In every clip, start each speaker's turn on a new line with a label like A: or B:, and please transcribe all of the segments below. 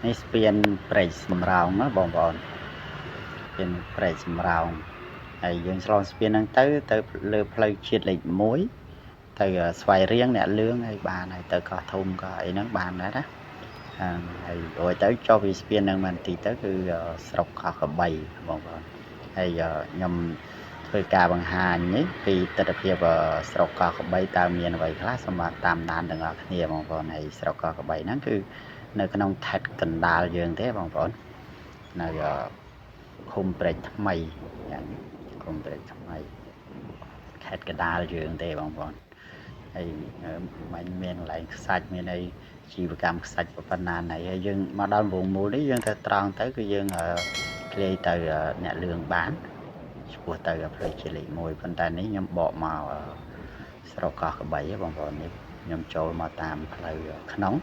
A: នេះស្ពានព្រែកសំរោងណាបងប្អូនស្ពានព្រែកសំរោងហើយយើងឆ្លងស្ពានហ្នឹងទៅលើផ្លូវជាតិលេខ1ទៅស្វាយរៀងអ្នកលឿងហើយបានហើយទៅកោះធំក៏អីហ្នឹងបានដែរណាហើយរួចទៅចុះពីស្ពានហ្នឹងមិនទីទៅគឺស្រុកកោះកបីបងប្អូនហើយខ្ញុំធ្វើការបង្ហាញនេះពីទស្សនភាពស្រុកកោះកបីតើមានអ្វីខ្លះសម្រាប់តាមដានទាំងអស់គ្នាបងប្អូនហើយស្រុកកោះកបីហ្នឹងគឺនៅក្នុងខេត្តកណ្ដាលយើងទេបងប្អូននៅឃុំព្រែកថ្មីឃុំព្រែកថ្មីខេត្តកណ្ដាលយើងទេបងប្អូនហើយមិនមានកន្លែងខ្សាច់មានអីជីវកម្មខ្សាច់ប៉ុណ្ណាណៃហើយយើងមកដល់វងមូលនេះយើងទៅត្រង់ទៅគឺយើងឃ្លាយទៅអ្នកលឿងបានឆ្ពោះទៅផ្លូវជាតិលេខ1ប៉ុន្តែនេះខ្ញុំបកមកស្រុកកោះកបីបងប្អូននេះខ្ញុំចូលមកតាមផ្លូវក្នុង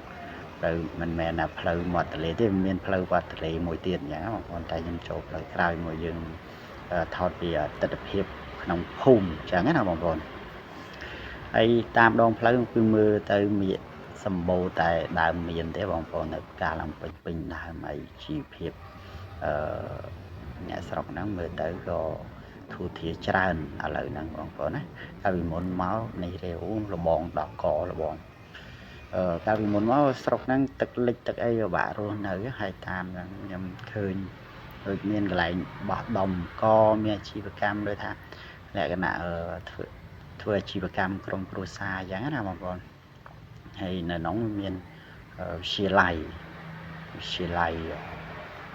A: ទៅមិនមែនថាផ្លូវមាត់ទន្លេទេមានផ្លូវវត្តទន្លេមួយទៀតអញ្ចឹងបងប្អូនតែខ្ញុំចូលផ្លូវក្រោយមួយយើងថតពីទស្សនភាពក្នុងភូមិអញ្ចឹងណាបងប្អូនហើយតាមដងផ្លូវគឺមើលទៅមានសម្បូរតែដើមមានទេបងប្អូននៅកាលឡើងពេញដើមអីជីវភាពអ្នកស្រុកហ្នឹងមើលទៅក៏ធូរធារច្រើនឥឡូវហ្នឹងបងប្អូនណាកាលពីមុនមកនេះរាវលបងដកលបងកាលពីមុនមកស្រុកហ្នឹងទឹកលិចទឹកអីក៏បាក់រស់នៅហើយតាមខ្ញុំឃើញដូចមានកន្លែងបោះដុំក៏មានអាជីវកម្មដូចថាលក្ខណៈធ្វើអាជីវកម្មក្រុមគ្រួសារអញ្ចឹងណាបងប្អូនហើយនៅក្នុងមានវិទ្យាល័យ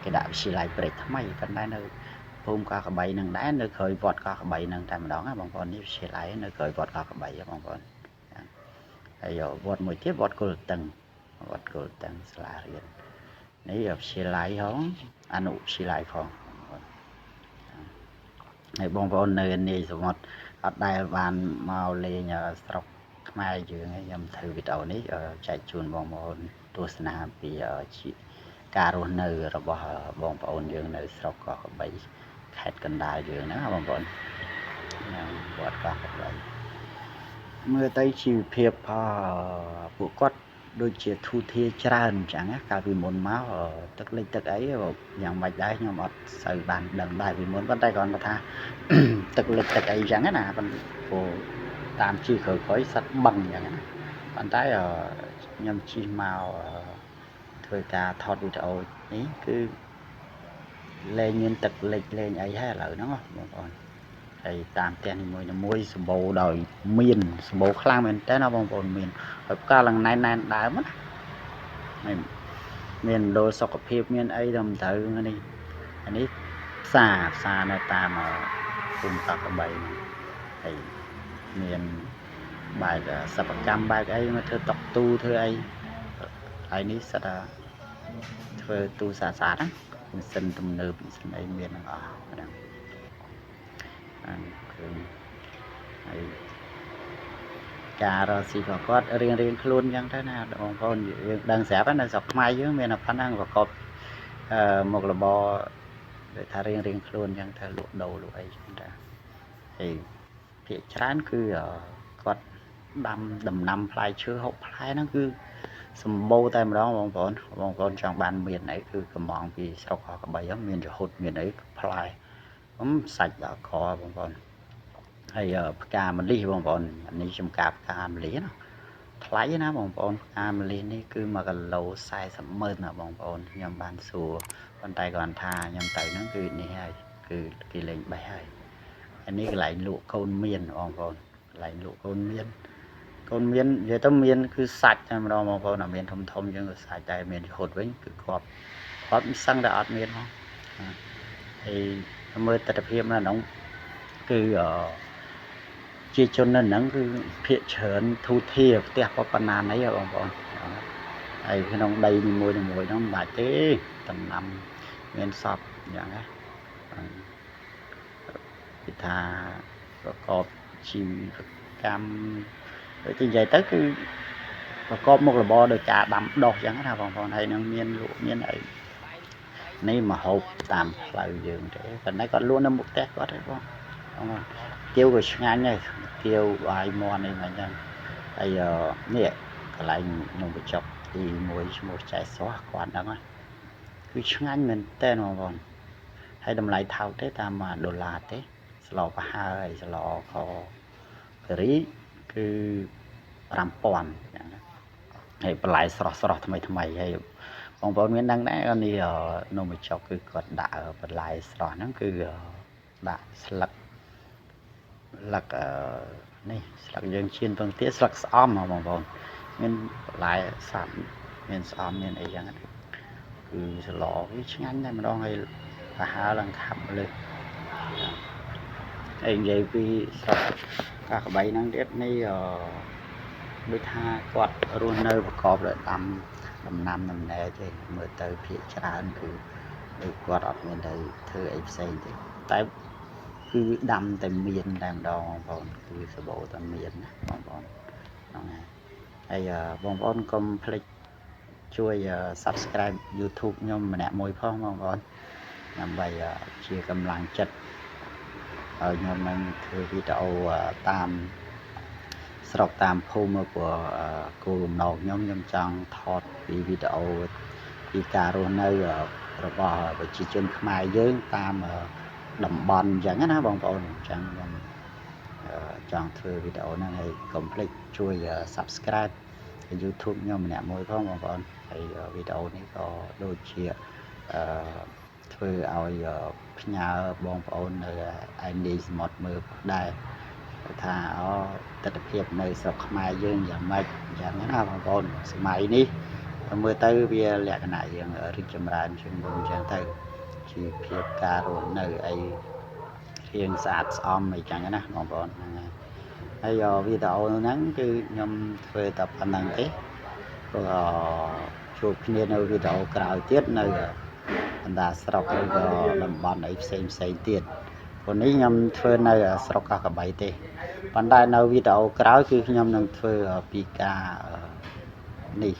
A: គេដាក់វិទ្យាល័យព្រែកថ្មីប៉ុន្តែនៅភូមិកោះកបីនឹងដែរនៅក្រោយវត្តកោះកបីនឹងតែម្ដងណាបងប្អូននេះវិទ្យាល័យនៅក្រោយវត្តកោះកបីបងប្អូនហើយវត្តមួយទៀតវត្តគុលតឹងសាលារៀននេះវិទ្យាល័យហងអនុវិទ្យាល័យផងហើយបងប្អូននៅនាយសមុទ្រអត់ដែលបានមកលេងស្រុកខ្មែរយើងខ្ញុំធ្វើវីដេអូនេះចែកជូនបងប្អូនទស្សនាពីការរស់នៅរបស់បងប្អូនយើងនៅស្រុកកោះកបីខេត្តកណ្ដាលយើងហ្នឹងបងប្អូនវត្តកោះកបីមើលទៅជីវភាពពួកគាត់ដូចជាធូរធារច្រើនអញ្ចឹងណាកាលពីមុនមកទឹកលិចទឹកអីយ៉ាងម៉េចដែរខ្ញុំអត់សូវបានដឹងដែរពីមុនប៉ុន្តែគ្រាន់តែថាទឹកលិចទឹកអីអញ្ចឹងណាព្រោះតាមជីក្រោយសិតបឹងអញ្ចឹងណាប៉ុន្តែខ្ញុំជិះមកធ្វើការថតវីដេអូនេះគឺលែងមានទឹកលិចលែងអីហើយឥឡូវហ្នឹងបងប្អូនហើយតាមផ្ទះនីមួយសម្បូរដោយមានសម្បូរខ្លាំងមែនតើណាបងប្អូនមានហើយផ្កាឡើងណែនដើមណាមានមណ្ឌលសុខភាពមានអីទៅនេះអានេះផ្សារនៅតាមភូមិកោះកបីហើយមានបែបសិប្បកម្មបែបអីមកធ្វើតុកទូធ្វើអីហើយនេះសិតថាធ្វើទូស្អាតណាម៉ាស៊ីនទំនើបម៉ាស៊ីនអីមានទាំងអស់ហ្នឹងគឺហើយការរកស៊ីក៏គាត់រៀងខ្លួនអញ្ចឹងទៅណាបងប្អូនយើងដឹងស្រាប់ណាស្រុកខ្មែរយើងមានប៉ុណ្ណឹងប្រកបមុខរបរដូចថារៀងខ្លួនអញ្ចឹងទៅលក់ដូរលក់អីចឹងទៅហើយភាគច្រើនគឺគាត់ដាំដំណាំផ្លែឈើហូបផ្លែហ្នឹងគឺសម្បូរតែម្ដងបងប្អូនចង់បានមានអីគឺកំងពីស្រុកកោះកបីមានរហូតមានអីផ្លែសាច់ដល់ខបងប្អូនហើយផ្កាម្លិះបងប្អូននេះចំការផ្កាម្លិះណាថ្លៃណាបងប្អូនផ្កាម្លិះនេះគឺ1គីឡូ40,000ណាបងប្អូនខ្ញុំបានសួរប៉ុន្តែគាត់ថាខ្ញុំទៅហ្នឹងគឺនេះហើយគឺគេលេងបេះហើយអានេះកន្លែងលក់កូនមានបងប្អូនកន្លែងលក់កូនមាននិយាយទៅមានគឺសាច់តែម្ដងបងប្អូនមានធំយើងក៏សាច់តែមានរហូតវិញគឺគាត់មិនសឹងតែអត់មានផងហើយមើលទស្សនភាពនៅក្នុងគឺជាជននៅហ្នឹងគឺភាគច្រើនធូរធារផ្ទះប៉ុណ្ណាណីបងប្អូនហើយក្នុងដីនីមួយហ្នឹងមិនបាច់ទេដំណាំមានសពអញ្ចឹងណាគឺថាប្រកបជីវកម្មដូចនិយាយទៅគឺប្រកបមុខរបរដោយការដាំដុះអញ្ចឹងណាបងប្អូនហើយនឹងមានលក់មានអីនេះមកហូបតាមផ្លូវយើងទេប៉ុន្តែគាត់លក់នៅមុខផ្ទះគាត់ទេបងទាវក៏ឆ្ងាញ់ដែរទាវបាយមាន់អីហ្នឹងចឹងហើយនេះកន្លែងនំបញ្ចុកទី1ឈ្មោះចែស្រស់គាត់ហ្នឹង វាឆ្ងាញ់មែនតើបងប្អូនហើយតម្លៃថោកទេតាម$ទេស្លោប្រហើហើយស្លោខការីគឺ5000ចឹងណាហើយបន្លែស្រស់ថ្មីហើយបងប្អូនមានដឹងដែរនេះនំបញ្ចុកគឺគាត់ដាក់បន្លែស្រស់ហ្នឹងគឺដាក់ស្លឹកនេះស្លឹកយើងឈានពងទាស្លឹកស្អំបងប្អូនមានបន្លែសាប់មានស្អំមានអីចឹងគឺស្លោវាឆ្ងាញ់តែម្ដងហើយប្រហើរឡើងខាប់លើហើយនិយាយពីស្រុកកាកបីហ្នឹងទៀតនេះដូចថាគាត់រស់នៅប្រកបដោយដំណាំដំណែកទេមើលទៅភាគច្រើនគឺគាត់អត់មានទៅធ្វើអីផ្សេងទេតែគឺដាំតែមានតែម្ដងបងប្អូនគឺសបោតែមានណាបងប្អូនហ្នឹងហើយបងប្អូនកុំភ្លេចជួយ Subscribe YouTube ខ្ញុំម្នាក់មួយផងបងប្អូនដើម្បីជាកម្លាំងចិត្តឲ្យខ្ញុំនឹងធ្វើវីដេអូតាមស្រុកតាមភូមិព្រោះគោលបំណងខ្ញុំចង់ថតពីវីដេអូពីការរស់នៅរបស់ប្រជាជនខ្មែរយើងតាមតំបន់អញ្ចឹងណាបងប្អូនអញ្ចឹងខ្ញុំចង់ធ្វើវីដេអូហ្នឹងហើយកុំភ្លេចជួយ Subscribe YouTube ខ្ញុំម្នាក់មួយផងបងប្អូនហើយវីដេអូនេះក៏ដូចជាធ្វើឲ្យផ្ញើបងប្អូននៅឯនីសមុទ្រមើលដែរថាទស្សនភាពនៅស្រុកខ្មែរយើងយ៉ាងម៉េចអញ្ចឹងណាបងប្អូនសម័យនេះមើលទៅវាលក្ខណៈយើងរីកចម្រើនជាងមុនអញ្ចឹងទៅជីវភាពការរស់នៅអីរៀងស្អាតស្អំអីចឹងណាបងប្អូនហ្នឹងហើយវីដេអូហ្នឹងគឺខ្ញុំធ្វើតែប៉ុណ្្នឹងទេក៏ជួបគ្នានៅវីដេអូក្រោយទៀតនៅបណ្ដាស្រុកឬក៏តំបន់អីផ្សេងទៀតព្រោះនេះខ្ញុំធ្វើនៅស្រុកកោះកបីទេប៉ុន្តែនៅវីដេអូក្រោយគឺខ្ញុំនឹងធ្វើពីការនេះ